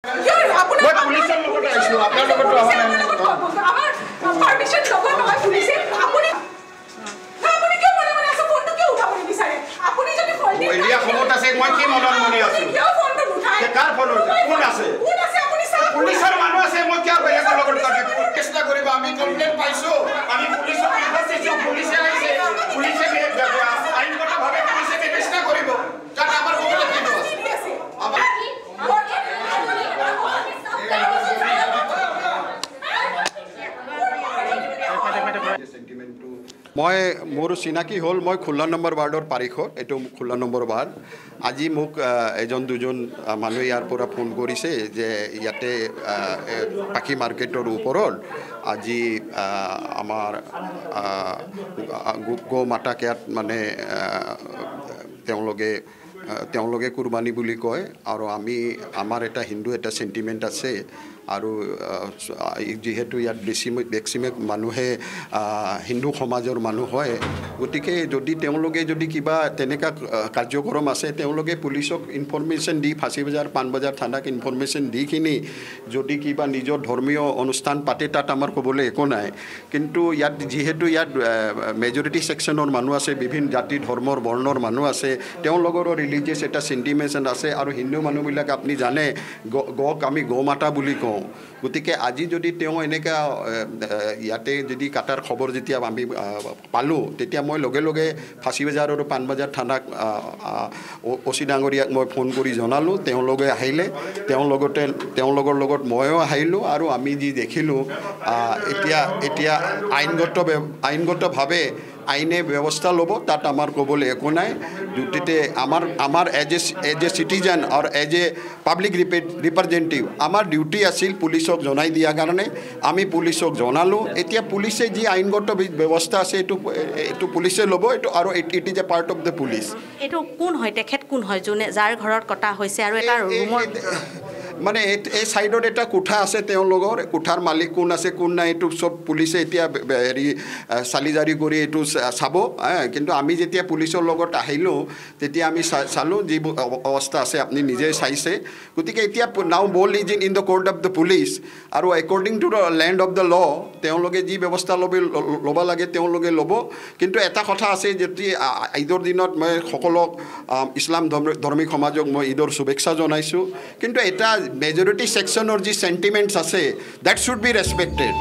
মই পুলিচৰ লগত আহিছোঁ আপোনাৰ লগতো অহা নাই আমাৰ পাৰমিশন ল'ব নহয় পুলিচে আপুনি আপুনি কিয় মনে মনে আছে ফোনটো কিয় উঠাব নিবিচাৰে আপুনি যদি ফোন দিয়ে এৰিয়া খবৰত আছে মই কি মনত মনে আছোঁ কিয় ফোনটো নুঠায় কাৰ ফোন কোন আছে আপুনি চাওক পুলিচৰ মানুহ আছে মই কিয় বেলেগৰ লগত চেষ্টা কৰিব আমি কমপ্লেইন পাইছোঁ আমি পুলিচক লিখা দিছোঁ পুলিচে আহিছে পুলিচে আইনগতভাৱে পুলিচে ব্যৱস্থা কৰিব কাৰণ আমাৰ ক'বলৈ কিন্তু আছে মই মোৰ চিনাকি হ'ল মই 16 নম্বৰ ৱাৰ্ডৰ পাৰিষদ এইটো 16 নম্বৰ ৱাৰ্ড আজি মোক এজন দুজন মানুহে ইয়াৰ পৰা ফোন কৰিছে যে ইয়াতে পাখি মাৰ্কেটৰ ওপৰত আজি আমাৰ গো মাতা কেয়াত মানে তেওঁলোকে কুৰবানী বুলি কয় আৰু আমাৰ এটা হিন্দু এটা সেন্টিমেন্ট আছে আৰু যেহেতু ইয়াত বেছিভাগ মানুহে হিন্দু সমাজৰ মানুহ হয় গতিকে যদি কিবা তেনেকা কাৰ্যক্ৰম আছে তেওঁলোকে পুলিচক ইনফৰমেশ্যন দি ফাঁচী বজাৰ পাণবজাৰ থানাক ইনফৰমেশ্যন দি কিনি যদি কিবা নিজৰ ধৰ্মীয় অনুষ্ঠান পাতে তাত আমাৰ ক'বলৈ একো নাই কিন্তু ইয়াত যেহেতু ইয়াত মেজৰিটি ছেকশ্যনৰ মানুহ আছে বিভিন্ন জাতি ধৰ্মৰ বৰ্ণৰ মানুহ আছে তেওঁলোকৰো ৰিলিজিয়াছ এটা সেন্টিমেন্ট আছে আৰু হিন্দু মানুহবিলাক আপুনি জানে গক আমি গো মাতা বুলি কওঁ গতিকে আজি যদি তেওঁ এনেকা ইয়াতে যদি কাটাৰ খবৰ যেতিয়া আমি পালোঁ তেতিয়া মই লগে লগে ফাঁচী বজাৰ আৰু পাণবজাৰ থানাক অচি ডাঙৰীয়াক মই ফোন কৰি জনালোঁ তেওঁলোকে আহিলে তেওঁলোকৰ লগত ময়ো আহিলোঁ আৰু আমি যি দেখিলোঁ এতিয়া আইনগতভাৱে আইনে ব্যৱস্থা ল'ব তাত আমাৰ ক'বলৈ একো নাই দুটিতে আমাৰ এজ এ চিটিজেন আৰু এজ এ পাব্লিক ৰিপ্ৰেজেণ্টেটিভ আমাৰ ডিউটি আছিল পুলিচক জনাই দিয়াৰ কাৰণে আমি পুলিচক জনালোঁ এতিয়া পুলিচে যি আইনগত ব্যৱস্থা আছে এইটো পুলিচে ল'ব এইটো আৰু it is a part of the police এইটো কোন হয় তেখেত কোন হয় যোনে যাৰ ঘৰত কটা হৈছে আৰু এটা ৰুমৰ মানে এই ছাইডত এটা কোঠা আছে তেওঁলোকৰ কোঠাৰ মালিক কোন আছে কোন নাই এইটো চব পুলিচে এতিয়া হেৰি চালি জাৰি কৰি এইটো চাব কিন্তু আমি যেতিয়া পুলিচৰ লগত আহিলোঁ তেতিয়া আমি চালোঁ যিবোৰ অৱস্থা আছে আপুনি নিজে চাইছে গতিকে এতিয়া now ball is in the court of the police আৰু according to the land of the law তেওঁলোকে যি ব্যৱস্থা ল'ব লাগে তেওঁলোকে ল'ব কিন্তু এটা কথা আছে যেতিয়া ঈদৰ দিনত মই সকলোক ইছলাম ধৰ্মী সমাজক মই ঈদৰ শুভেচ্ছা জনাইছোঁ কিন্তু এটা মেজৰিটি ছেকশ্যনৰ যি চেণ্টিমেণ্টছ আছে দেট শুড বি ৰেছপেক্টেড